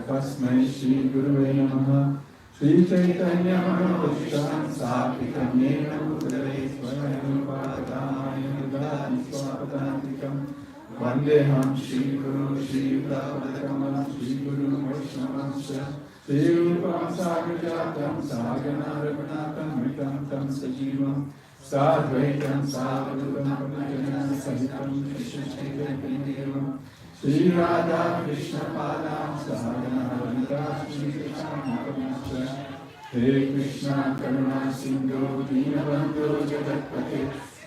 तस्मै श्री गुरुवे नमः। श्री चैतन्य महापुरुषां सात्विकन्येन भूतले स्वयं रूपावताराय ददाति स्वपदान्तिकं। वन्देऽहं श्रीगुरुं श्रीयुतापदकमलं श्रीगुरुं वैष्णवंश्च श्रीरूपं साग्रजातं सागना रघुनाथं मितं तं सजीवं साद्वैतं सावधूतं परिजनं सहितं कृष्णचैतन्यदेवं श्री राधा कृष्ण पादां सहगना ललिता श्री कृष्णामृतंश्च। हे कृष्ण करुणा सिंधु दीनबन्धो जगत्पते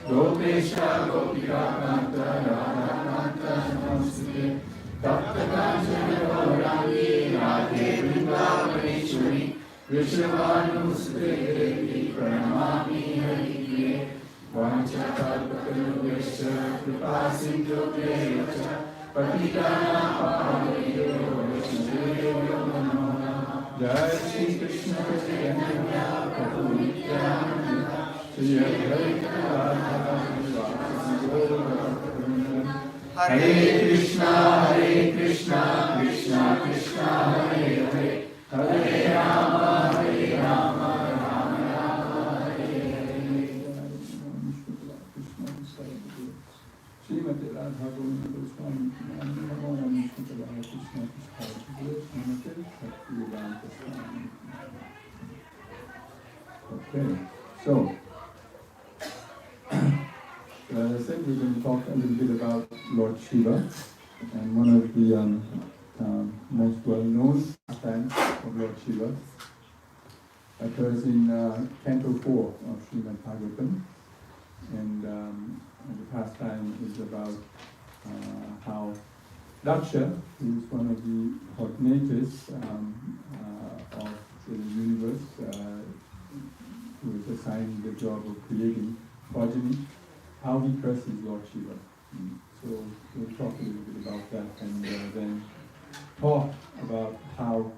गोपेश गोपिका कान्त राधा कान्त नमोस्तुते। तप्त काञ्चन गौराङ्गी राधे वृन्दावनेश्वरी वृषभानुसुते देवी प्रणमामि हरिप्रिये। वाञ्छाकल्पतरुभ्यश्च कृपा सिन्धुभ्येव च पतितानां पावनेभ्यो वैष्णवेभ्यो नमो नमः। जय श्री कृष्ण चैतन्य प्रभु नित्यानंद श्री अद्वैत गदाधर। हरे Krishna Krishna Krishna Hare Hare Hare Ram Okay, so as I said, we're going to talk a little bit about Lord Shiva, and one of the most well-known pastimes of Lord Shiva occurs in Canto 4 of Srimad Bhagavatam, and the pastime is about how Daksha, who is one of the coordinators of the universe, who is assigned the job of creating progeny, how he curses Lord Shiva. So we'll talk a little bit about that, and then talk about how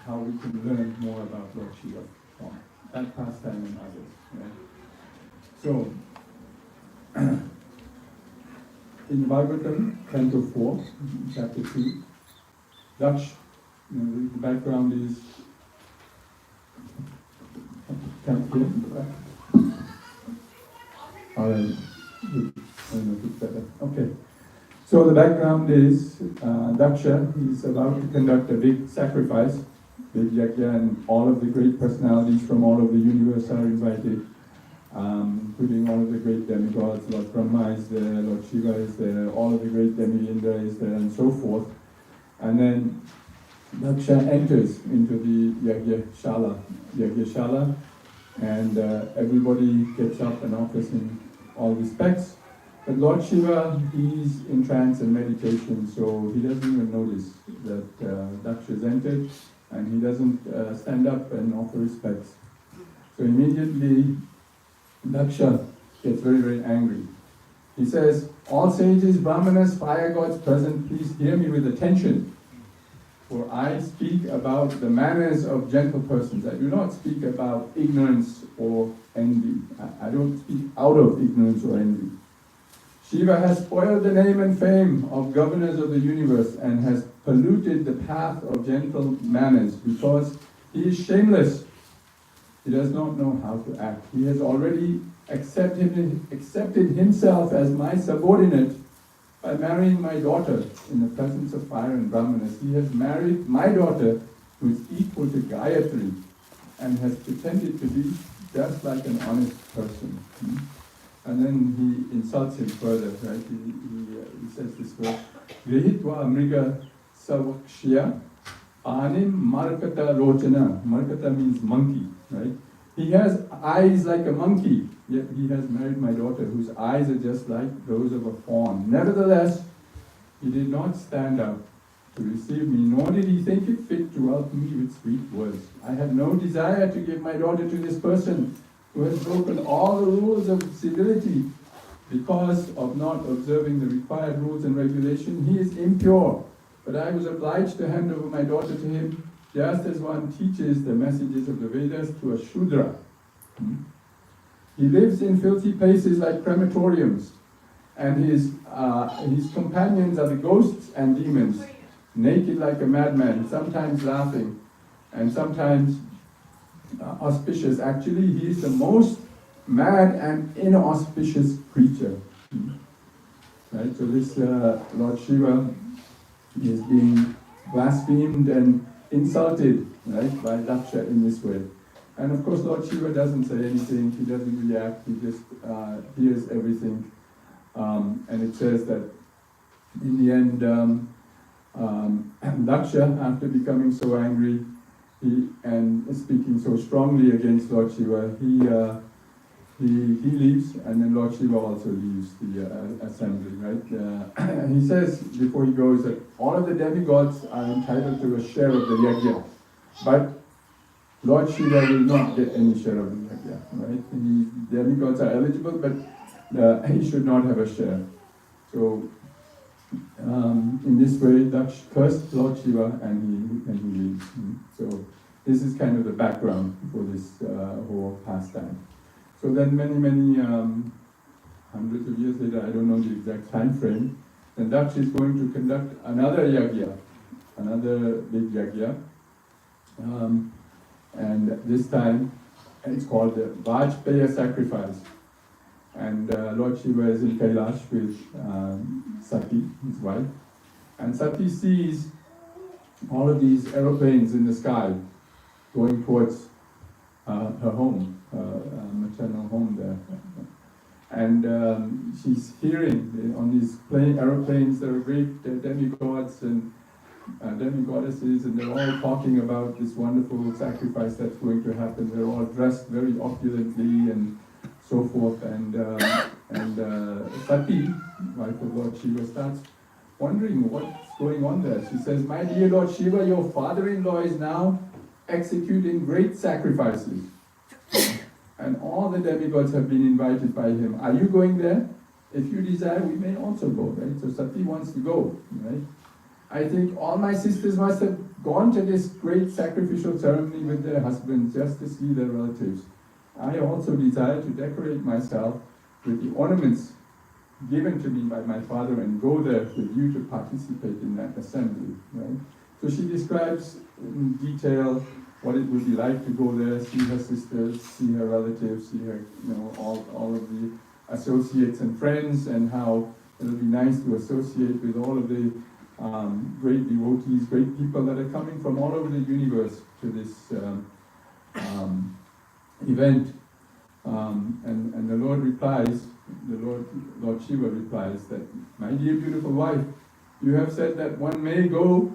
we can learn more about Lord Shiva from that pastime and others. Right? So in Bhagavatam, Canto 4, Chapter 2, Daksh, the background is Alright, okay. So the background is Daksha, he's about to conduct a big sacrifice, big yajna, and all of the great personalities from all of the universe are invited, including all of the great demigods. Lord Brahma is there, Lord Shiva is there, all of the great demi-Indra is there, and so forth. And then Daksha enters into the Yajna-shala, and everybody gets up and offers him all respects. But Lord Shiva, he's in trance and meditation, so he doesn't even notice that Daksha is entered, and he doesn't stand up and offer respects. So immediately Daksha gets very, very angry. He says, "All sages, brahmanas, fire gods present, please hear me with attention. For I speak about the manners of gentle persons. I do not speak about ignorance or envy. I don't speak out of ignorance or envy. Shiva has spoiled the name and fame of governors of the universe and has polluted the path of gentle manners because he is shameless. He does not know how to act. He has already accepted himself as my subordinate by marrying my daughter in the presence of fire and brahmanas. He has married my daughter, who is equal to Gayatri, and has pretended to be just like an honest person." And then he insults him further, right? He says this verse, "Grihitva amriga savakshya anim markata rochana." Markata means monkey, right? He has eyes like a monkey, yet he has married my daughter, whose eyes are just like those of a fawn. Nevertheless, he did not stand up to receive me, nor did he think it fit to welcome me with sweet words. I have no desire to give my daughter to this person who has broken all the rules of civility because of not observing the required rules and regulation. He is impure, but I was obliged to hand over my daughter to him, just as one teaches the messages of the Vedas to a Shudra. He lives in filthy places like crematoriums, and his companions are the ghosts and demons, naked like a madman, sometimes laughing, and sometimes auspicious. Actually, he is the most mad and inauspicious creature. Right? So this Lord Shiva is being blasphemed and insulted, right, by Daksha in this way. And of course, Lord Shiva doesn't say anything, he doesn't react, he just hears everything. And it says that in the end, Daksha, after becoming so angry and speaking so strongly against Lord Shiva, he leaves, and then Lord Shiva also leaves the assembly, right? He says before he goes that all of the demigods are entitled to a share of the yajna, but Lord Shiva will not get any share of the yajna, right? The demigods are eligible, but he should not have a share. So in this way, Daksh cursed Lord Shiva and he leaves. So this is kind of the background for this whole pastime. So then many hundreds of years later, I don't know the exact time frame, then Daksh is going to conduct another yajna, another big yajna. And this time it's called the Vajpaya sacrifice. And Lord Shiva is in Kailash with Sati, his wife. And Sati sees all of these aeroplanes in the sky. going towards her home, her maternal home there. And she's hearing on these aeroplanes, there are great demigods and demigoddesses, and they're all talking about this wonderful sacrifice that's going to happen. They're all dressed very opulently and so forth. And Sati, wife of Lord Shiva, starts wondering what's going on there. She says, "My dear Lord Shiva, your father-in-law is now executing great sacrifices. And all the demigods have been invited by him. Are you going there? If you desire, we may also go," right? So Sati wants to go, right? "I think all my sisters must have gone to this great sacrificial ceremony with their husbands just to see their relatives. I also desire to decorate myself with the ornaments given to me by my father and go there with you to participate in that assembly," right? So she describes in detail what it would be like to go there, see her sisters, see her relatives, see her, all of the associates and friends, and how it'll be nice to associate with all of the great devotees, great people that are coming from all over the universe to this event. And the Lord replies, Lord Shiva replies that, "My dear beautiful wife, you have said that one may go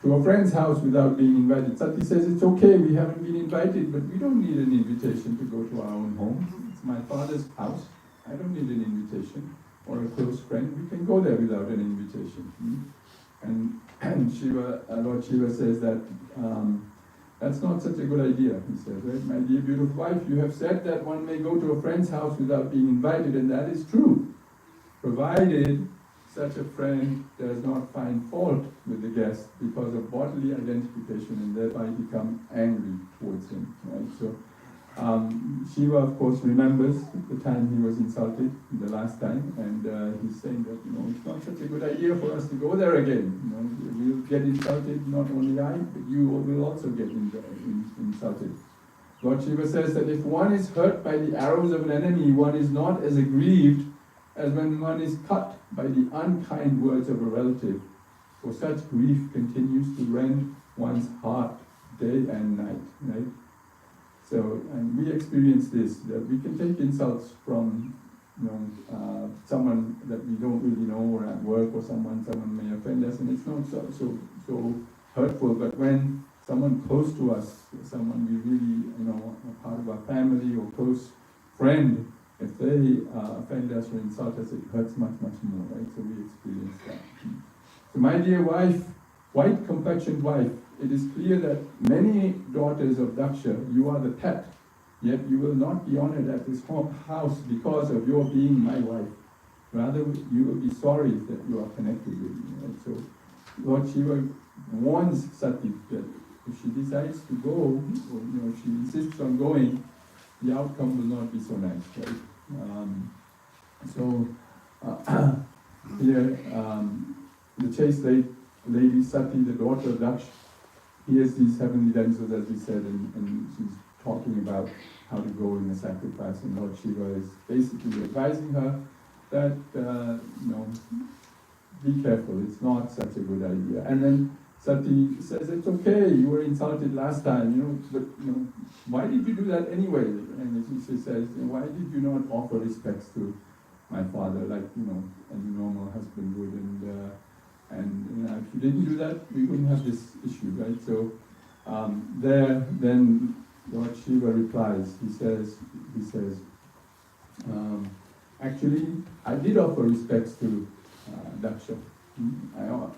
to a friend's house without being invited." Sati says, "It's okay, we haven't been invited, but we don't need an invitation to go to our own home. It's my father's house. I don't need an invitation or a close friend. We can go there without an invitation." And Shiva, Lord Shiva says that that's not such a good idea, he says, right? "My dear beautiful wife, you have said that one may go to a friend's house without being invited, and that is true, provided such a friend does not find fault with the guest because of bodily identification and thereby become angry towards him," right? So Shiva, of course, remembers the time he was insulted the last time, and he's saying that, it's not such a good idea for us to go there again. We'll get insulted, not only I, but you will also get insulted. Lord Shiva says that if one is hurt by the arrows of an enemy, one is not as aggrieved as when one is cut by the unkind words of a relative, for such grief continues to rend one's heart day and night, right? So, and we experience this, that we can take insults from someone that we don't really know, or at work, or someone may offend us, and it's not so hurtful. But when someone close to us, someone we really, a part of our family or close friend, if they offend us or insult us, it hurts much, much more, right? So we experience that. So my dear wife, white-complexioned wife, it is clear that many daughters of Daksha, you are the pet, yet you will not be honored at this house because of your being my wife. Rather, you will be sorry that you are connected with me. Right? So Lord Shiva warns Sati that if she decides to go, or she insists on going, the outcome will not be so nice, right? Here, the chaste lady Sati, the daughter of Daksh, hears these heavenly damsels, as we said, and she's talking about how to go in the sacrifice, and Lord Shiva is basically advising her that, be careful, it's not such a good idea. And then Sati says, "It's okay, you were insulted last time, but why did you do that anyway?" And she says, "Why did you not offer respects to my father like, any normal husband would? And if you didn't do that, we wouldn't have this issue, right?" So then Lord Shiva replies. He says, "Actually, I did offer respects to Daksha.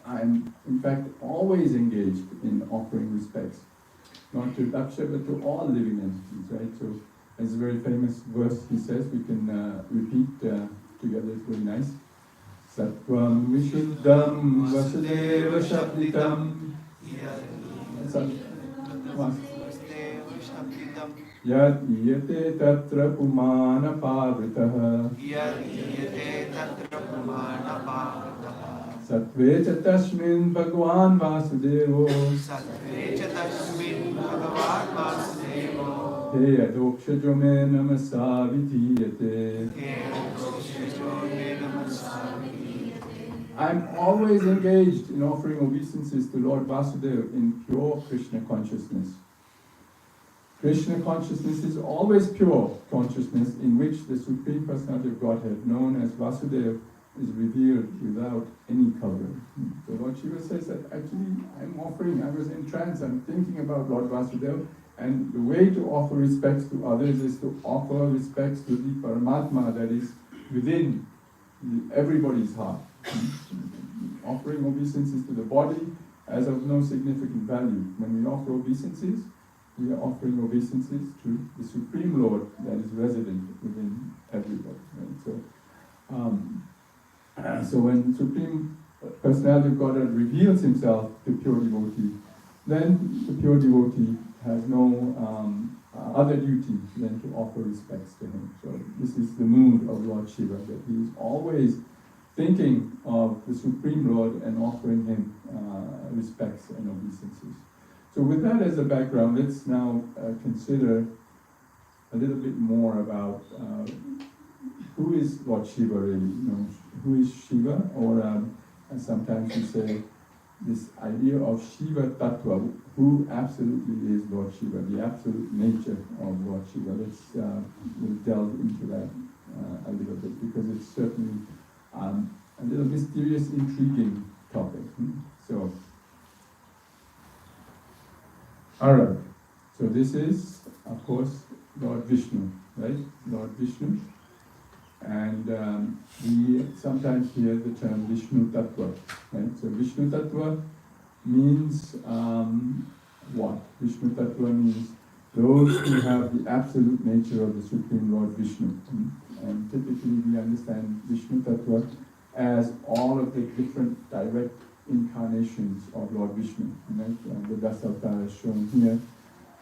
I'm in fact always engaged in offering respects, not to Daksha but to all living entities, right?" So it's a very famous verse he says, we can repeat together, it's very nice. Sattvam Vishuddham Vasudeva Shabditam Yad Iyate Tatra Pumana Pavritaha Sattve cha tasmin Bhagavan Vasudevo He Adoksha Jome Namasavitiyate. I'm always engaged in offering obeisances to Lord Vasudeva in pure Krishna consciousness. Krishna consciousness is always pure consciousness in which the Supreme Personality of Godhead, known as Vasudeva, is revealed without any covering. So Lord Shiva says that actually I was in trance, I'm thinking about Lord Vasudeva, and the way to offer respects to others is to offer respects to the Paramatma that is within everybody's heart. Offering obeisances to the body as of no significant value. When we offer obeisances, we are offering obeisances to the Supreme Lord that is resident within everybody. Right? So when Supreme Personality of Godhead reveals himself to pure devotee, then the pure devotee has no other duty than to offer respects to him. So this is the mood of Lord Shiva, that he is always thinking of the Supreme Lord and offering him respects and obeisances. So with that as a background, let's now consider a little bit more about who is Lord Shiva really. Who is Shiva? Or sometimes we say this idea of Shiva Tattva, who absolutely is Lord Shiva, the absolute nature of Lord Shiva. Let's we'll delve into that a little bit, because it's certainly a little mysterious, intriguing topic. So, alright, so this is, of course, Lord Vishnu, right? Lord Vishnu. And we sometimes hear the term Vishnu Tattva, right? So Vishnu Tattva means what? Vishnu Tattva means those who have the absolute nature of the Supreme Lord Vishnu. And typically we understand Vishnu Tattva as all of the different direct incarnations of Lord Vishnu. Right? The Dasavatara is shown here.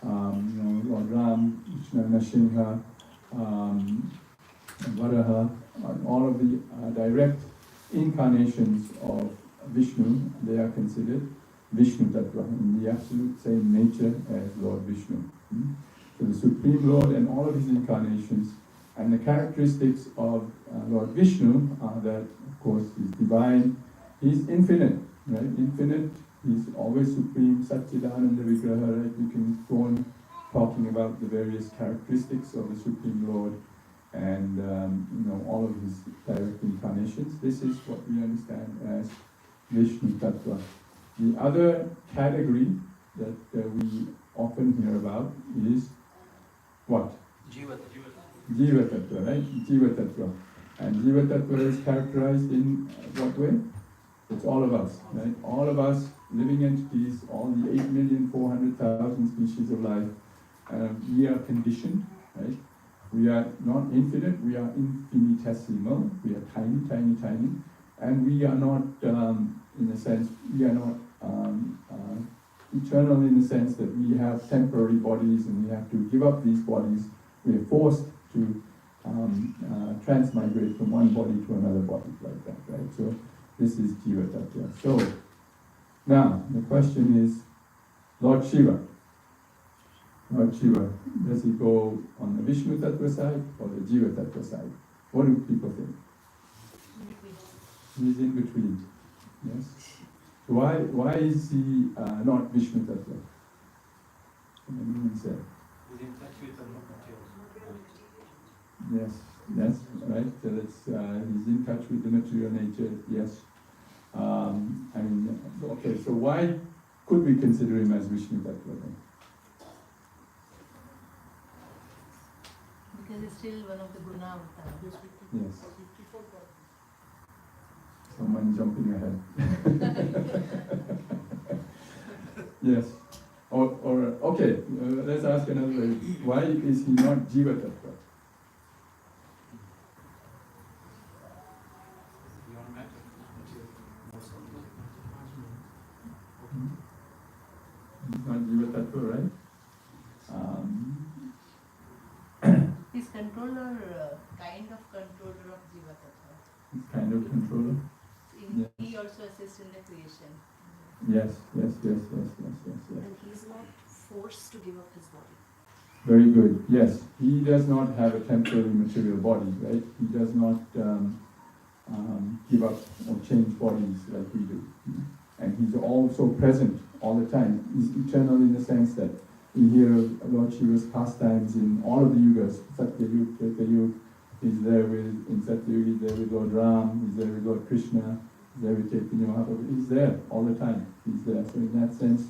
Lord Ram, Vishnu Nashinha, Varaha, all of the direct incarnations of Vishnu, they are considered Vishnu Tattva, in the absolute same nature as Lord Vishnu. So the Supreme Lord and all of his incarnations, and the characteristics of Lord Vishnu are that, of course, he's divine, he's infinite, right? Infinite, he's always supreme, Satchidananda Vigraha, right? We can go on talking about the various characteristics of the Supreme Lord and all of his direct incarnations. This is what we understand as Vishnu Tattva. The other category that we often hear about is what? Jiva Tattva, right? Jiva Tattva. And Jiva Tattva is characterized in what way? It's all of us, right? All of us, living entities, all the 8,400,000 species of life, we are conditioned, right? We are not infinite, we are infinitesimal, we are tiny, tiny, tiny, and we are not, in a sense, we are not eternal in the sense that we have temporary bodies and we have to give up these bodies. We are forced to transmigrate from one body to another body like that, right? So this is Jiva Tattva. So now the question is, Lord Shiva, does he go on the Vishnu Tattva side or the Jiva Tattva side? What do people think? He's in between. Yes. So why is he not Vishnu Tattva? Anyone say? He's in touch with the material. Yes, right. So that's he's in touch with the material nature. Yes. Okay. So why could we consider him as Vishnu Tattva then? Because it's still one of the guna avatars. Yes. Someone jumping ahead. Yes. Or okay, let's ask another way. Why is he not Jiva Tattva? He's not Jiva Tattva, right? He's controller, kind of controller of Jiva Tattva. He's kind of controller. Yes. He also assists in the creation. Yes. And he's not forced to give up his body. Very good. Yes, he does not have a temporary material body, right? He does not give up or change bodies like we do. And he's also present all the time. He's eternal in the sense that We hear of Lord Shiva's pastimes in all of the yugas. Satya Yuga, Treta Yuga, he's there with, in Satya Yuga, he's there with Lord Ram, he's there with Lord Krishna, he's there with Chaitanya Mahaprabhu, he's there all the time, he's there. So in that sense,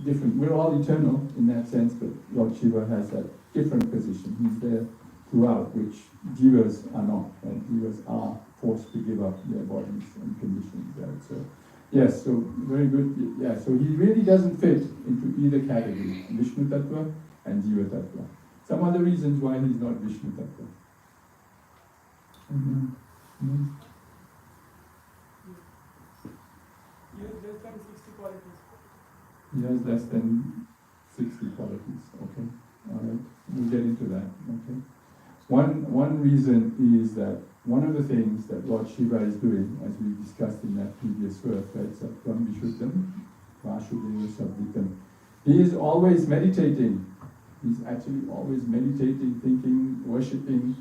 different. We're all eternal in that sense, but Lord Shiva has that different position. He's there throughout, which jivas are not. Right? Jivas are forced to give up their bodies and conditions. Right? So, yes, so very good. Yeah, so he really doesn't fit into either category, Vishnu Tattva and Jiva Tattva. Some other reasons why he's not Vishnu Tattva. Mm-hmm. Mm-hmm. You have less than 60 qualities. He has less than 60 qualities. Okay, all right. We'll get into that. Okay. One reason is that one of the things that Lord Shiva is doing, as we discussed in that previous verse, right? Sattvam Vishuddham, Vasudeva Sabditam. He is always meditating. He's actually always meditating, thinking, worshipping,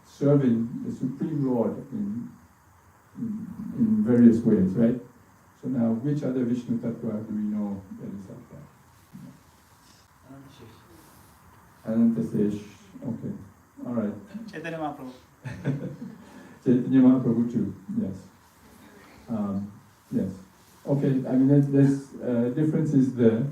serving the Supreme Lord in various ways, right? So now, which other Vishnu Tattva do we know that is like that? Anantasesh. Okay. All right. Chaitanya Mahaprabhu. Chaitanya Mahaprabhu too. Yes. Yes. Okay. I mean, there's differences there.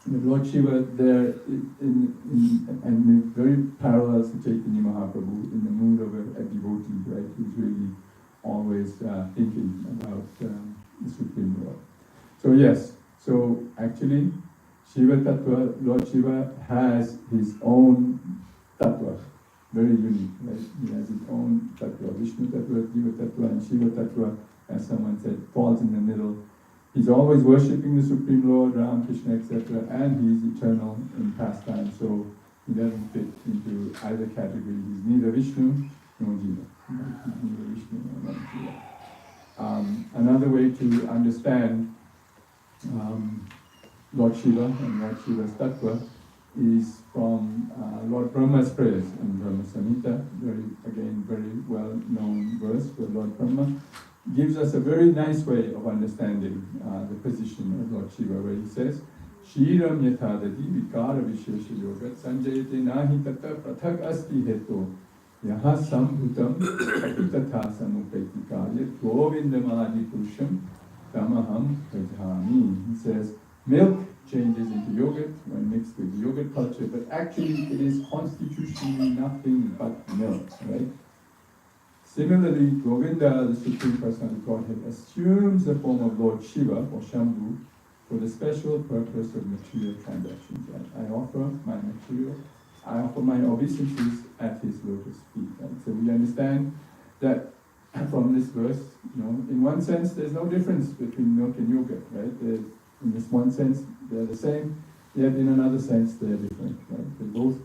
The Lord Shiva there and very parallels to Chaitanya Mahaprabhu in the mood of a devotee, right? Who's really always thinking about the Supreme Lord. So yes. So actually, Shiva Tattva, Lord Shiva has his own Tattva. Very unique, right? He has his own Tattva. Vishnu Tattva, Jiva Tattva, and Shiva Tattva, as someone said, falls in the middle. He's always worshipping the Supreme Lord, Ram, Krishna, etc., and he's eternal in pastime, so he doesn't fit into either category. He's neither Vishnu nor Jiva. He's neither Vishnu nor Jiva. Another way to understand Lord Shiva and Lord Shiva's Tattva is from Lord Brahma's prayers in Brahma Samhita, very well-known verse where Lord Brahma gives us a very nice way of understanding the position of Lord Shiva, where he says, Shiram yathadati vikara vishesha yogat sanjayate nahi tata prathak asti heto yaha sambhutam apitatha samupaitika yat govindamadi purusham tamaham prajhami. He says, milk changes into yogurt when mixed with yogurt culture, but actually it is constitutionally nothing but milk, right? Similarly, Govinda, the Supreme Personality of Godhead, assumes the form of Lord Shiva or Shambhu for the special purpose of material transactions. Right? I offer my obeisances at his lotus feet. Right? So we understand that from this verse, in one sense, there's no difference between milk and yogurt, right? In this one sense, they're the same, yet in another sense, they're different. Right? They both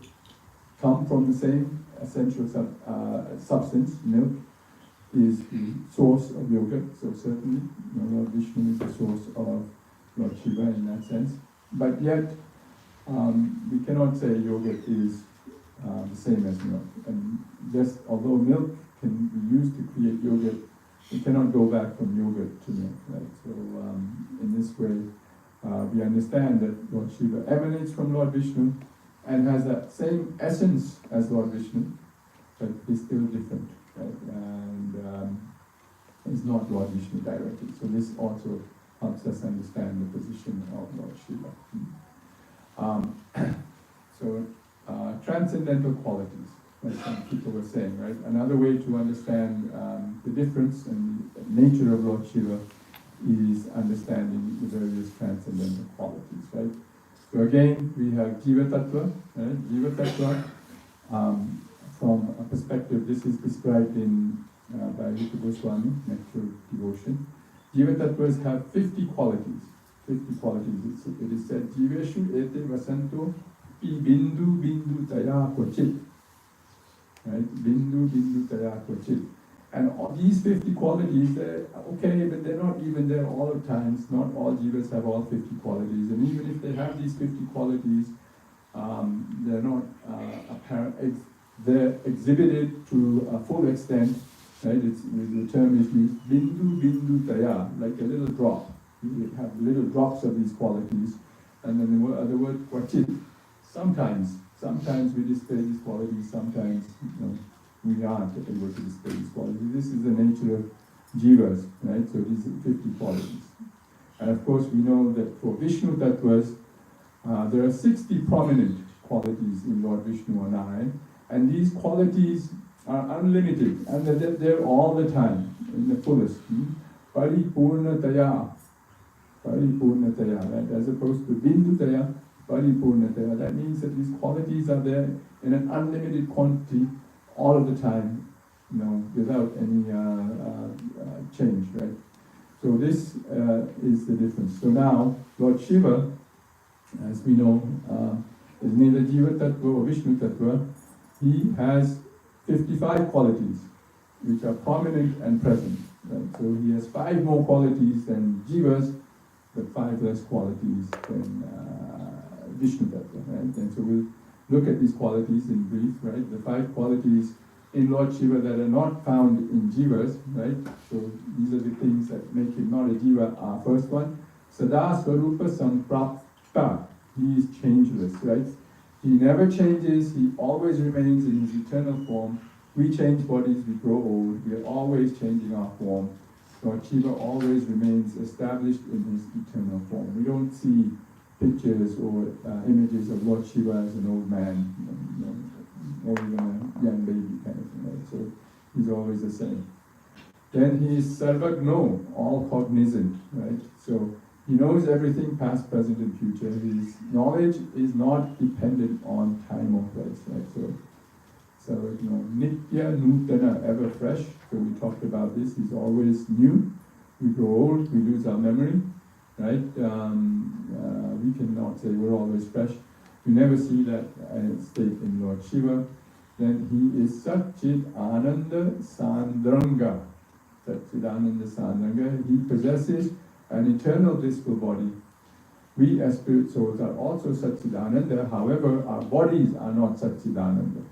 come from the same essential substance. Milk is the source of yogurt, so certainly Lord Vishnu is the source of Lord Shiva in that sense. But yet, we cannot say yogurt is the same as milk. And just although milk can be used to create yogurt, we cannot go back from yogurt to milk. Right? So in this way, we understand that Lord Shiva emanates from Lord Vishnu and has that same essence as Lord Vishnu, but is still different, right? And is not Lord Vishnu directly. So this also helps us understand the position of Lord Shiva. Transcendental qualities, like some people were saying, right? Another way to understand the difference and the nature of Lord Shiva is understanding the various transcendental qualities, right? So again, we have Jiva Tattva, right? Jiva Tattva, from a perspective, this is described in by Rupa Goswami, Nectar of Devotion. Jiva Tattvas have 50 qualities. 50 qualities. It is said, Jiveshu ete vasanto pi bindu bindu taya kochit. Right? Bindu bindu taya kochit. And all these 50 qualities, they're okay, but they're not even there all the times. Not all jivas have all 50 qualities. And even if they have these 50 qualities, they're not apparent. They're exhibited to a full extent. Right? The term is used, bindu bindu taya, like a little drop. You have little drops of these qualities, and then the other word kvachit. Sometimes we display these qualities, sometimes we aren't able to display these qualities. This is the nature of jivas, right? So these are 50 qualities. And of course we know that for Vishnu Tattvas, there are 60 prominent qualities in Lord Vishnu or Narayan, and these qualities are unlimited, and they're there all the time, in the fullest. Paripurnataya, right? As opposed to Bindutaya, Paripurnataya. That means that these qualities are there in an unlimited quantity all of the time, without any change, right? So this is the difference. So now, Lord Shiva, as we know, is neither Jiva Tattva or Vishnu Tattva. He has 55 qualities, which are prominent and present. Right? So he has 5 more qualities than Jivas, but 5 less qualities than Vishnu Tattva. Right? And so we'll look at these qualities in brief. Right? The 5 qualities in Lord Shiva that are not found in Jivas. Right? So these are the things that make him not a Jiva. Our first one, Sada Swarupa Samprapta. He is changeless. Right? He never changes, he always remains in his eternal form. We change bodies, we grow old, we are always changing our form. Lord Shiva always remains established in his eternal form. We don't see pictures or images of Lord Shiva as an old man, or even a young baby kind of thing. Right? So he's always the same. Then he is Sarvagno, all cognizant, right? So he knows everything, past, present, and future. His knowledge is not dependent on time or place, right? So Nitya, Nutana, ever fresh. So we talked about this. He's always new. We grow old, we lose our memory, right? We cannot say we're always fresh. We never see that state in Lord Shiva. Then he is Satchit Ananda Sandranga. Satchit Ananda Sandranga. He possesses an eternal blissful body. We as spirit souls are also Satchidananda, however, our bodies are not Satchidananda.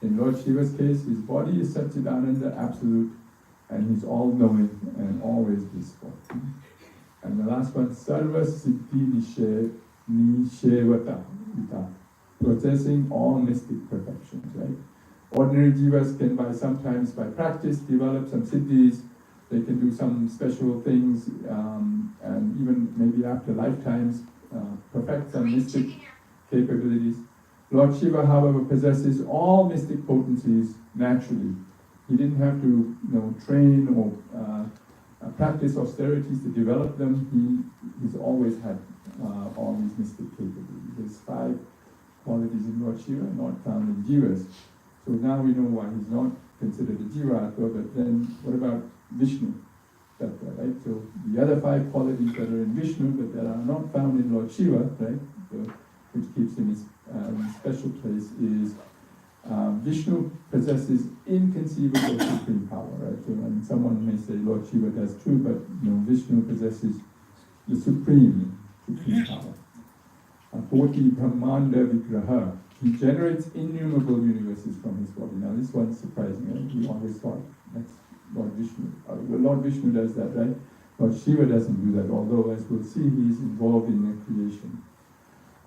In Lord Shiva's case, his body is Satchidananda, absolute, and he's all-knowing and always blissful. And the last one, Sarva Siddhi Nishevata, possessing all mystic perfections, right? Ordinary jivas can sometimes by practice develop some siddhis. They can do some special things, and even maybe after lifetimes perfect some mystic capabilities. Lord Shiva, however, possesses all mystic potencies naturally. He didn't have to, train or practice austerities to develop them. He's always had all these mystic capabilities. There's 5 qualities in Lord Shiva not found in jivas. So now we know why he's not considered a jiva atma, but then what about Vishnu Tattva, right? So the other 5 qualities that are in Vishnu but that are not found in Lord Shiva, right? So, which keeps him in special place is Vishnu possesses inconceivable supreme power, right? So, and someone may say Lord Shiva does too, but Vishnu possesses the supreme power. Koti Brahmanda Vigraha. He generates innumerable universes from his body. Now this one's surprising, right? We always thought that's Lord Vishnu. Lord Vishnu does that, right? Lord Shiva doesn't do that, although as we'll see, he's involved in the creation.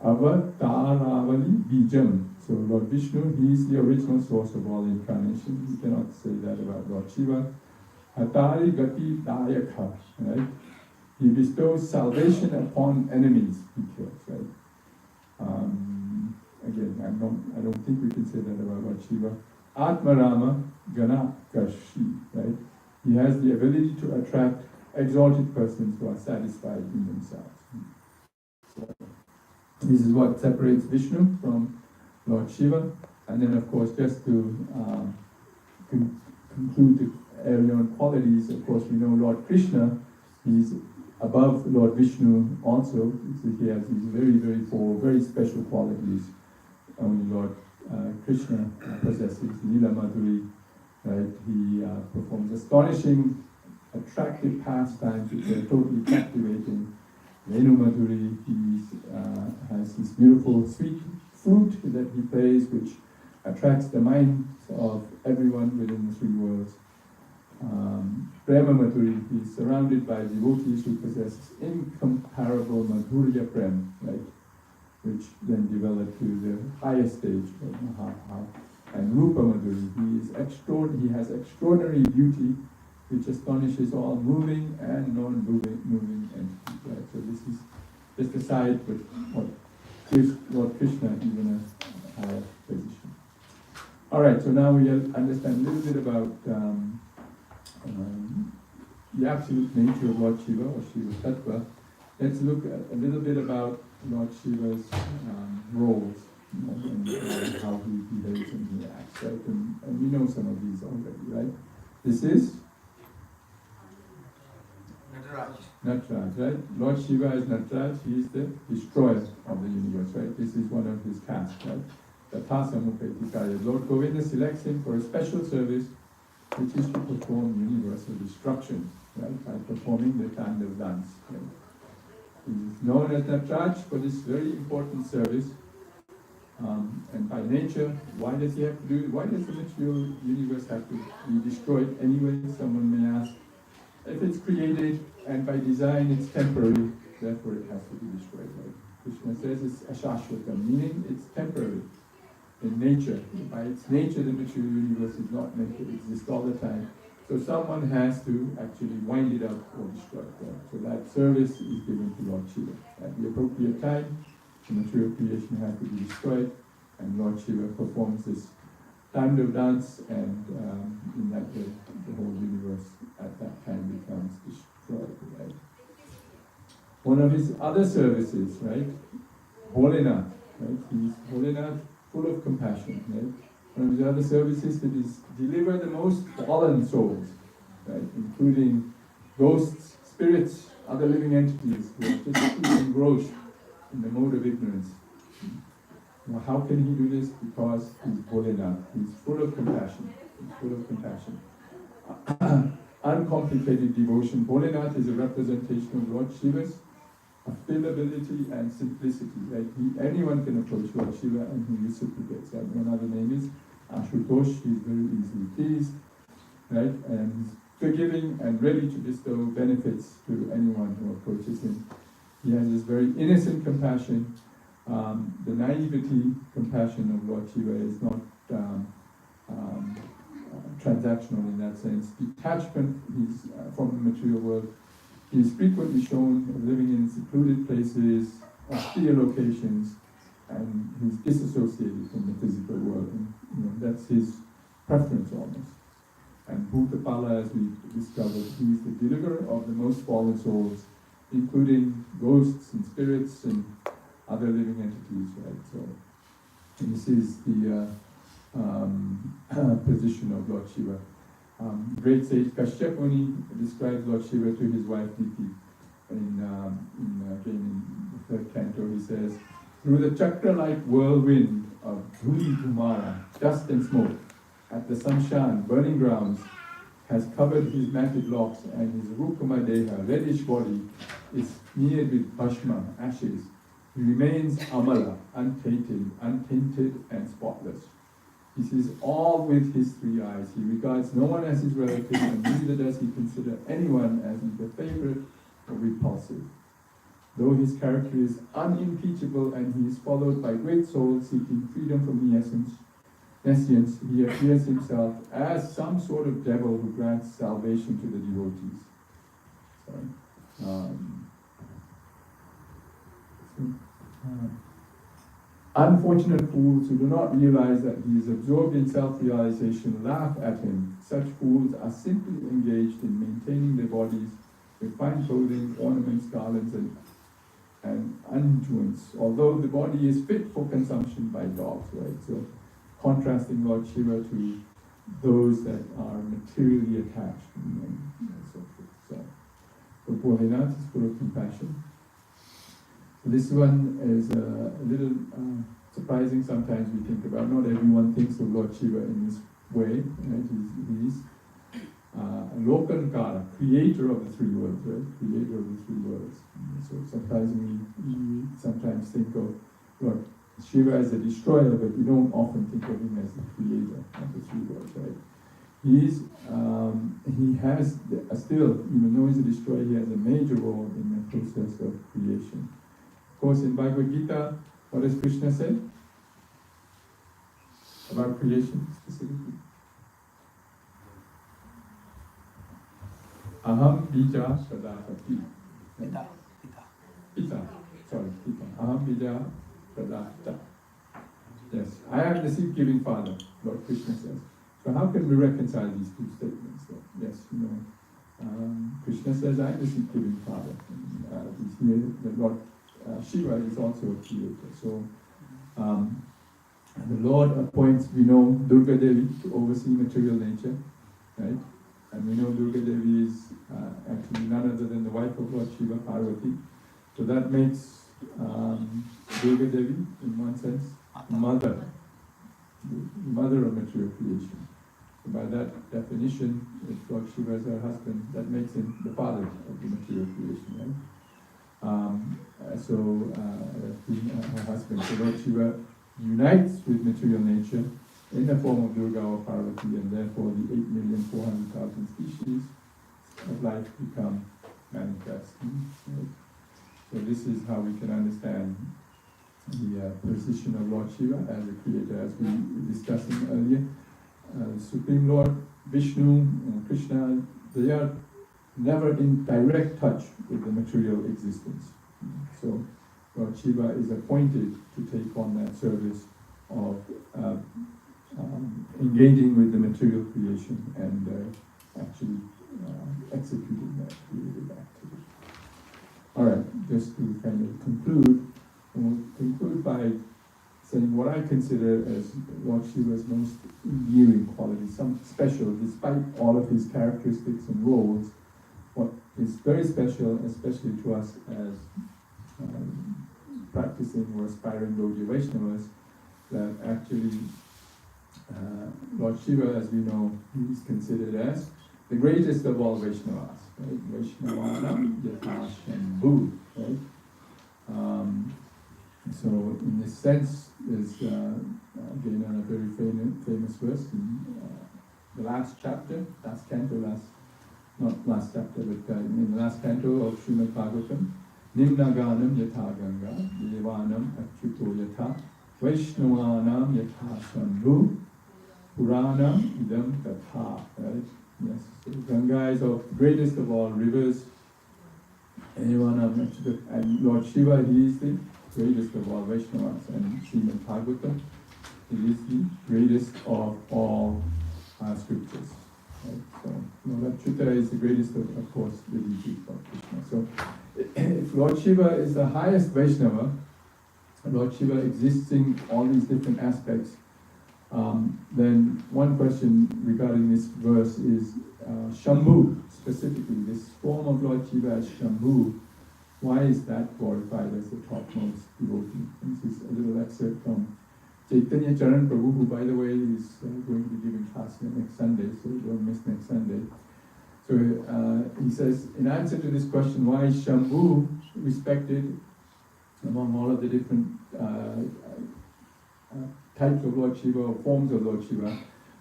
Avataravali Bijam. So Lord Vishnu, he's the original source of all incarnation. We cannot say that about Lord Shiva. Hatari Gati Dayakha, right? He bestows salvation upon enemies he kills, right? Again, I don't think we can say that about Lord Shiva. Atmarama Gana Karshi, right? He has the ability to attract exalted persons who are satisfied in themselves. So, this is what separates Vishnu from Lord Shiva. And then, of course, just to conclude the area on qualities, of course, we know Lord Krishna, he's above Lord Vishnu also. So he has these very 4 very special qualities only Lord Krishna possesses. Nilamani, right? He performs astonishing, attractive pastimes which are totally captivating. Venu Madhuri, he has this beautiful sweet flute that he plays which attracts the minds of everyone within the 3 worlds. Prema Madhuri. He is surrounded by devotees who possess incomparable Madhurya Prem, right? Which then develop to the highest stage of Mahabharata. And Rupa Madhuri, he has extraordinary beauty which astonishes all moving and non-moving entities. Right? So this is just a side with what gives Lord Krishna even a higher position. Alright, so now we understand a little bit about the absolute nature of Lord Shiva or Shiva Tattva. Let's look at a little bit about Lord Shiva's roles, and how he behaves and he acts, right? And we know some of these already, right? This is Nataraj, right? Lord Shiva is Nataraj, he is the destroyer of the universe, right? This is one of his castes, right? The Tasamukaitikaya. Lord Govinda selects him for a special service, which is to perform universal destruction, right? By performing the Tandav dance. Right? He is known as Nataraj for this very important service. And by nature, why does he have to do it? Why does the material universe have to be destroyed anyway? Someone may ask. If it's created and by design it's temporary, therefore it has to be destroyed. Right? Krishna says it's ashashvatam, meaning it's temporary in nature. By its nature, the material universe is not meant to exist all the time. So someone has to actually wind it up or destroy it. Right? So that service is given to Lord Shiva. At the appropriate time, the material creation has to be destroyed, and Lord Shiva performs this Tandav dance, and in that way, the whole universe at that time becomes destroyed. Right? One of his other services, right? Bholenath, right? He's Bholenath, full of compassion, right? One of his other services is deliver the most fallen souls, right? Including ghosts, spirits, other living entities who are just engrossed in the mode of ignorance. Now, how can he do this? Because he's Bholenath. He's full of compassion. He's full of compassion. Uncomplicated devotion. Bholenath is a representation of Lord Shiva's affability and simplicity. Right? Anyone can approach Lord Shiva and he reciprocates. Right? One other name is Ashutosh. He's very easily pleased, right? And he's forgiving and ready to bestow benefits to anyone who approaches him. He has this very innocent compassion. The naivety compassion of Lord Shiva is not transactional in that sense. Detachment, he's from the material world. He is frequently shown living in secluded places, austere locations, and he's disassociated from the physical world. And that's his preference almost. And Bhutapala, as we discovered, he's the deliverer of the most fallen souls, including ghosts and spirits and other living entities, right? So this is the position of Lord Shiva. Great sage Kashyap Muni describes Lord Shiva to his wife Diti. Again in the third canto, he says, through the chakra-like whirlwind of Dhuli Kumara, dust and smoke, at the Samshan, burning grounds, has covered his matted locks, and his Rupamadeha, reddish body, is smeared with bhashma, ashes. He remains amala, untainted and spotless. He sees all with his three eyes. He regards no one as his relative, and neither does he consider anyone as either favorite or repulsive. Though his character is unimpeachable and he is followed by great souls seeking freedom from nescience, he appears himself as some sort of devil who grants salvation to the devotees. Unfortunate fools who do not realize that he is absorbed in self-realization laugh at him. Such fools are simply engaged in maintaining their bodies with fine clothing, ornaments, garlands, and unguents, although the body is fit for consumption by dogs, right? So, contrasting Lord Shiva to those that are materially attached, and so forth. So Bholenath is full of compassion. This one is a little surprising sometimes we think about. Not everyone thinks of Lord Shiva in this way. Right? He's Lokankara, creator of the three worlds, right? Creator of the three worlds. So sometimes we sometimes think of Lord Shiva as a destroyer, but we don't often think of him as the creator of the three worlds, right? he has still, even though he's a destroyer, he has a major role in the process of creation. Of course, in Bhagavad Gita, what does Krishna say about creation specifically? Aham bija pradapati. Pita. Pita. Sorry, Pita. Aham bija pradapata. Yes, I am the seed-giving father, Lord Krishna says. So how can we reconcile these two statements? So, yes, Krishna says, I am the seed-giving father. He's here, the Lord Shiva is also a creator. So the Lord appoints, we know, Durga Devi to oversee material nature, right? And we know Durga Devi is actually none other than the wife of Lord Shiva, Parvati. So that makes Durga Devi, in one sense, mother of material creation. So by that definition, if Lord Shiva is her husband, that makes him the father of the material creation, right? Being her husband. So Lord Shiva unites with material nature in the form of Durga or Parvati, and therefore the 8,400,000 species of life become manifest. Right? So this is how we can understand the position of Lord Shiva as a creator, as we were discussing earlier. Supreme Lord Vishnu and Krishna, they are never in direct touch with the material existence. So Lord Shiva is appointed to take on that service of engaging with the material creation and actually executing that creative activity. Alright, just to kind of conclude, we'll conclude by saying what I consider as Lord Shiva's most endearing quality, something special, despite all of his characteristics and roles. What is very special, especially to us as practicing or aspiring Gaudiya Vaishnavas, that actually Lord Shiva, as we know, he is considered as the greatest of all Vaishnavas, right? Vaishnavanam yatha Shambhu, right? So in this sense, there's again a very famous verse in the last chapter, last canto, not last chapter, but in the last canto of Srimad Bhagavatam, Nimna Ganam Yatha Ganga, Devanam Achyuto Yatha, Vaishnavanam Yatha Shambhu, Puranam Idam Tatha, right? Yes, so Ganga is the greatest of all rivers, and Lord Shiva, he is the greatest of all Vaishnavas, and Srimad Bhagavatam, he is the greatest of all scriptures. Right? So, Lord Achyuta is the greatest of course, the deity of Krishna. So, if Lord Shiva is the highest Vaishnava, Lord Shiva exists in all these different aspects, then one question regarding this verse is Shambhu, specifically, this form of Lord Shiva as Shambhu, why is that glorified as the topmost devotee? This is a little excerpt from Chaitanya Charan Prabhu, who by the way is going to be giving class next Sunday, so don't miss next Sunday. So he says, in answer to this question, why is Shambhu respected among all of the different types of Lord Shiva or forms of Lord Shiva?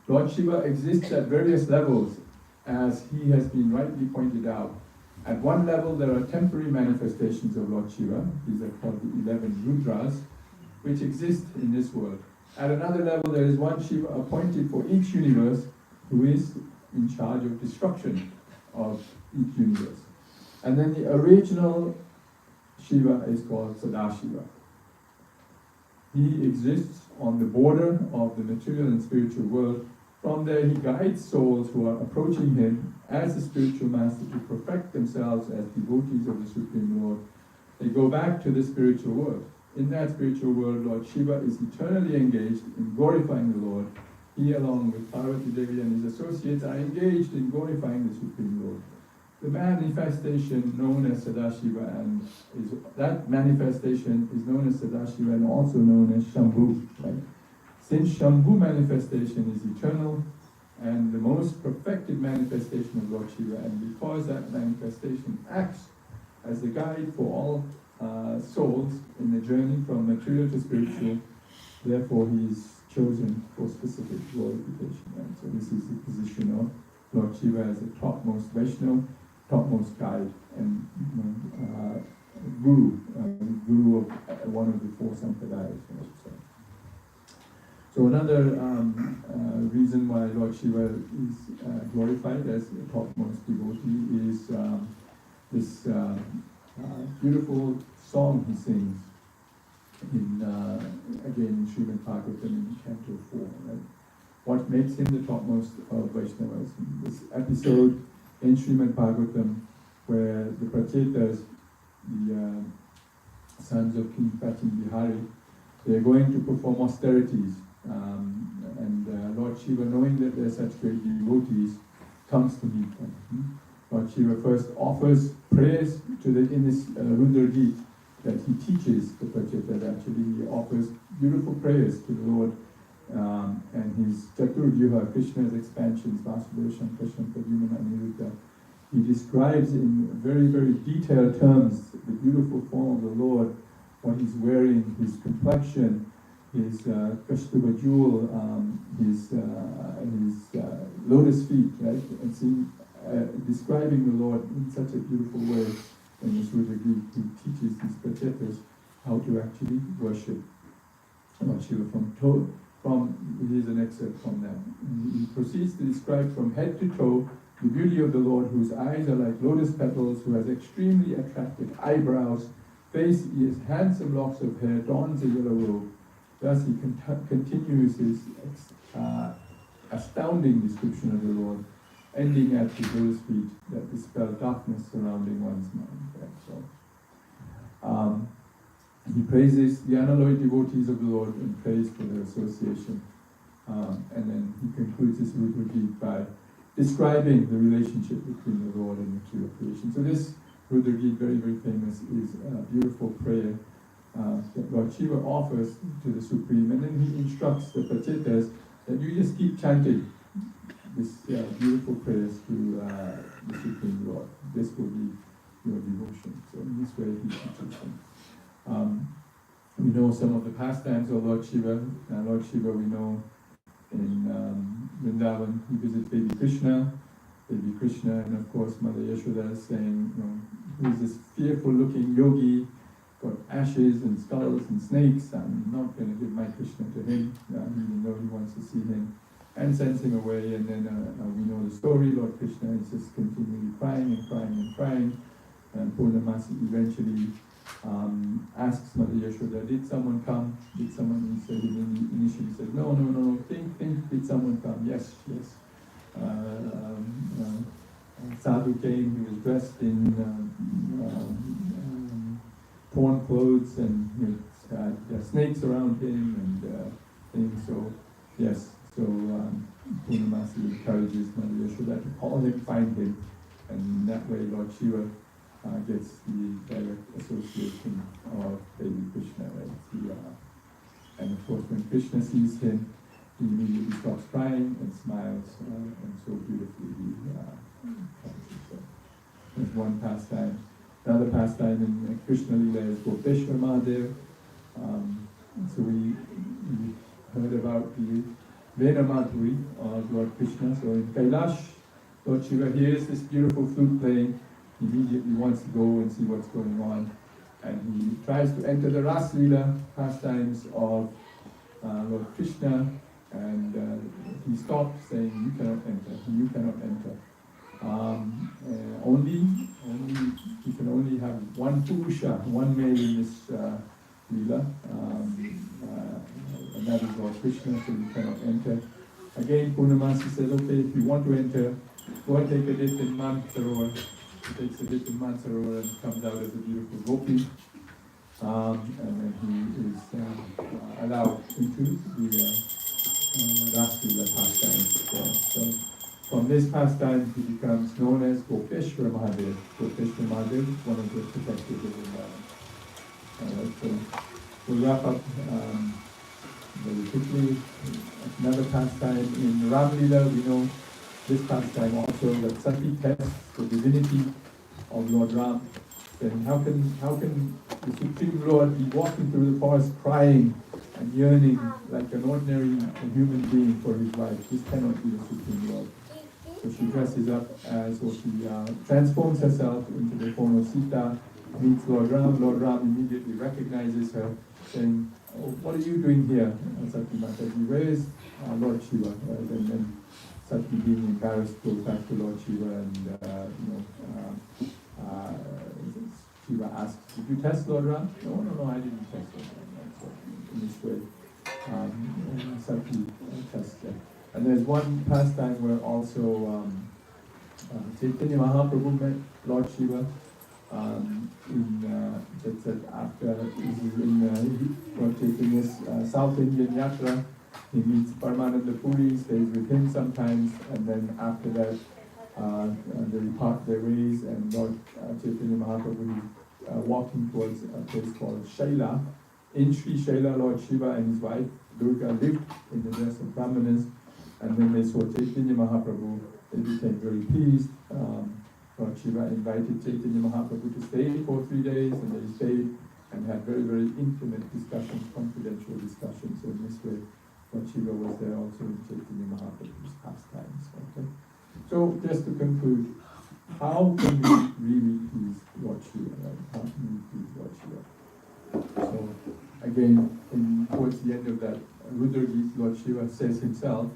Lord Shiva exists at various levels, as he has been rightly pointed out. At one level, there are temporary manifestations of Lord Shiva. These are called the 11 Rudras, which exist in this world. At another level, there is one Shiva appointed for each universe, who is in charge of destruction of each universe. And then the original Shiva is called Sadashiva. He exists on the border of the material and spiritual world. From there, he guides souls who are approaching him as a spiritual master to perfect themselves as devotees of the Supreme Lord. They go back to the spiritual world. In that spiritual world, Lord Shiva is eternally engaged in glorifying the Lord. He, along with Parvati Devi and his associates, are engaged in glorifying the Supreme Lord. The manifestation known as Sadashiva, that manifestation is known as Sadashiva and also known as Shambhu. Right? Since Shambhu manifestation is eternal and the most perfected manifestation of Lord Shiva, and because that manifestation acts as the guide for all souls in the journey from material to spiritual, therefore he is chosen for specific glorification. Right? So this is the position of Lord Shiva as the topmost Vaishnava, topmost guide, and guru of one of the four sampradayas. So another reason why Lord Shiva is glorified as the topmost devotee is this beautiful song he sings in again in Srimad Bhagavatam in Canto 4. Right? What makes him the topmost of Vaishnavas? This episode in Srimad Bhagavatam where the Prachetas, the sons of King Prachin Bihari, they're going to perform austerities. Lord Shiva, knowing that they're such great devotees, comes to meet them. Lord Shiva first offers prayers to in this Rudra Gita that he teaches the Prachetas. Actually, he offers beautiful prayers to the Lord and his Chaturvyuha, Krishna's expansions, Vasudeva, Shankarshan, Pradyumna, Aniruddha. He describes in very, very detailed terms the beautiful form of the Lord, what he's wearing, his complexion, his Kaustubha jewel, his lotus feet, right? And describing the Lord in such a beautiful way in this Rudra Gita. He teaches these Prachetas how to actually worship Lord Shiva here's an excerpt from that. He proceeds to describe from head to toe the beauty of the Lord, whose eyes are like lotus petals, who has extremely attractive eyebrows, face, he has handsome locks of hair, dons a yellow robe. Thus he continues his astounding description of the Lord, ending at his lotus feet that dispel darkness surrounding one's mind. Right? So, he praises the unalloyed devotees of the Lord and prays for their association. And then he concludes his Rudra Gita by describing the relationship between the Lord and the tree of creation. So this Rudra Gita, very, very famous, is a beautiful prayer that Lord Shiva offers to the Supreme, and then he instructs the Prachetas that you just keep chanting this beautiful prayers to the Supreme Lord. This will be your devotion. So in this way he teaches them. We know some of the pastimes of Lord Shiva. Lord Shiva, we know in Vrindavan, he visits baby Krishna, and of course Mother Yashoda is saying, who is this fearful-looking yogi, got ashes and skulls and snakes, I'm not going to give my Krishna to him, even though he wants to see him, and sends him away. And then we know the story, Lord Krishna is just continually crying, and Purnamasi eventually asks Mother Yashoda, did someone come? He initially said, no, think, did someone come? Yes. Sadhu came, he was dressed in torn clothes, and he had snakes around him and things. So, yes, Purnamasi encourages Mother Yashoda to call him, find him, and that way Lord Shiva gets the direct association of baby Krishna. Right? And of course, when Krishna sees him, he immediately stops crying and smiles, and so beautifully he comes. So there's one pastime. Another pastime in Krishna Lila is Gopeshwar Mahadev. So we heard about the Vena Madhuri of Lord Krishna. So in Kailash, Lord Shiva hears this beautiful flute playing. He immediately wants to go and see what's going on. And he tries to enter the Ras Lila pastimes of Lord Krishna. And he stops saying, you cannot enter. You can only have one Purusha, one male in this Lila, and that is Lord Krishna, so you cannot enter. Again, Purnamasi says, okay, if you want to enter, go and take a dip in Mansarovar. He takes a dip in Mansarovar and comes out as a beautiful gopi. And then he is allowed into the Raslila pastime. So from this pastime, he becomes known as Gopeshwar Mahadev. Gopeshwar Mahadev is one of the protectors of Vrindavan. So we'll wrap up very quickly. Another pastime in Ramlila, we know this pastime also, that Sati tests the divinity of Lord Ram. Then how can the Supreme Lord be walking through the forest crying and yearning like an ordinary human being for his wife. This cannot be the Supreme Lord. So she dresses up so she transforms herself into the form of Sita, meets Lord Ram. Lord Ram immediately recognizes her, saying, "Oh, what are you doing here?" And Sati Mataji, "Where is Lord Shiva?" Right? And then Sati, being embarrassed, goes back to Lord Shiva and Shiva asks, "Did you test Lord Ram?" No, I didn't test Lord Ram. So in this way, Sati tests him. And there's one pastime where also Chaitanya Mahaprabhu met Lord Shiva that said after this is in Lord Chaitanya's South Indian Yatra. He meets Paramananda Puri, stays with him sometimes, and then after that they depart their ways, and Lord Chaitanya Mahaprabhu is walking towards a place called Shaila. In Sri Shaila, Lord Shiva and his wife Durga lived in the dress of Brahmanas, and when they saw Chaitanya Mahaprabhu, they became very pleased. Lord Shiva invited Chaitanya Mahaprabhu to stay for 3 days, and they stayed and had very, very intimate discussions, confidential discussions. So in this way, Lord Shiva was there also in Chaitanya Mahaprabhu's pastimes. Okay? So just to conclude, how can we really please Lord Shiva? Right? How can we please Lord Shiva? So again, towards the end of that Rudra Gita, Lord Shiva says himself,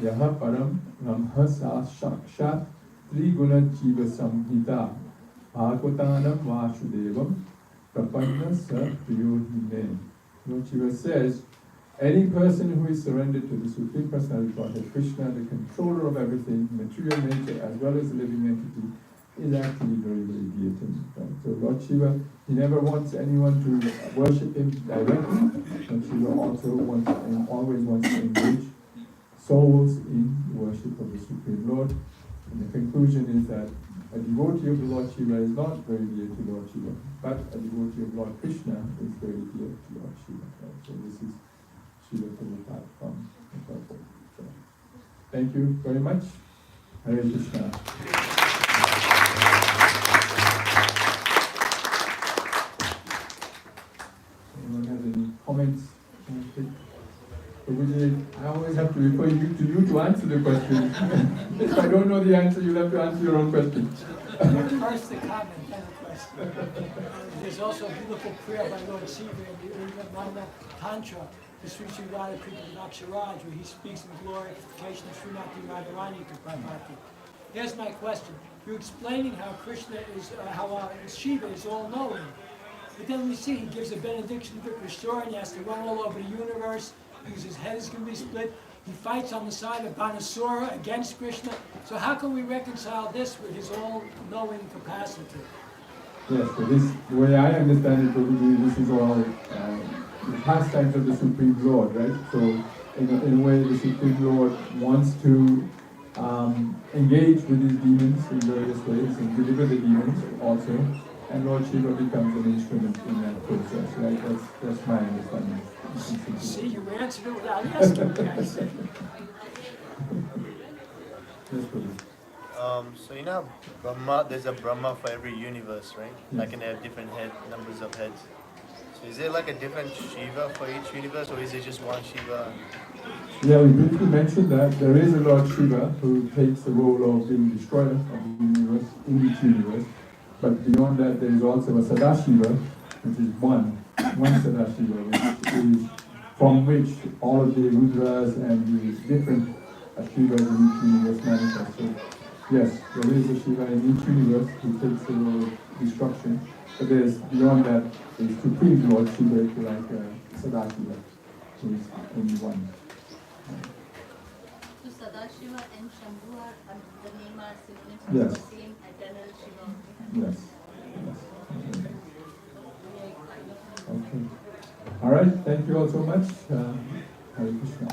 Yaha param ramhasa shakshat triguna jiva samhita bhagavatanam vasudevam prapanna sa priyohine. Lord Shiva says, any person who is surrendered to the Supreme Personality of Godhead, Krishna, the controller of everything, material nature as well as the living entity, is actually very, very dear to him. Right? So Lord Shiva, he never wants anyone to worship him directly. Lord Shiva also wants and always wants to engage souls in worship of the Supreme Lord. And the conclusion is that a devotee of the Lord Shiva is not very dear to Lord Shiva, but a devotee of Lord Krishna is very dear to Lord Shiva. Right? So this is Srila Prabhupada from the purport. So, thank you very much. Hare Krishna. Anyone has any comments? I always have to refer you to answer the question. If I don't know the answer, you'll have to answer your own question. First the comment, then the question. There's also a beautiful prayer by Lord Shiva in the Uddiyana Tantra, the Sri Sri Radha Kriti Naksharaj, where he speaks in glorification of Srimati Radharani to Parvati. Here's my question. You're explaining how Krishna is, Shiva is all-knowing. But then we see he gives a benediction to Krishna and he has to run all over the universe because his head is going to be split. He fights on the side of Banasura against Krishna. So how can we reconcile this with his all-knowing capacity? Yes, so the way I understand it, Prabhuji, this is all the pastimes of the Supreme Lord, right? So in a way, the Supreme Lord wants to engage with his demons in various ways and deliver the demons also. And Lord Shiva becomes an instrument in that process, right? That's my understanding. See, you answered it without asking, guys. Yes, Prabhu. So you know, Brahma, there's a Brahma for every universe, right? Yes. Like, and they have different numbers of heads. So is there like a different Shiva for each universe, or is it just one Shiva? Yeah, we briefly mentioned that there is a Lord Shiva who takes the role of being destroyer of the universe in each universe. But beyond that, there is also a Sadashiva, which is one Sadashiva, which is from which all of the Rudras and the different Shivas in each universe manifest. So, yes, there is a Shiva in each universe who takes the role of destruction. But there's beyond that, there's Supreme Lord Shiva, if you like, Sadashiva, who is only one. So Sadashiva and Shambhu are the name are synonyms Yes. of the same eternal Shiva. Yes. Okay. All right. Thank you all so much. Hare Krishna.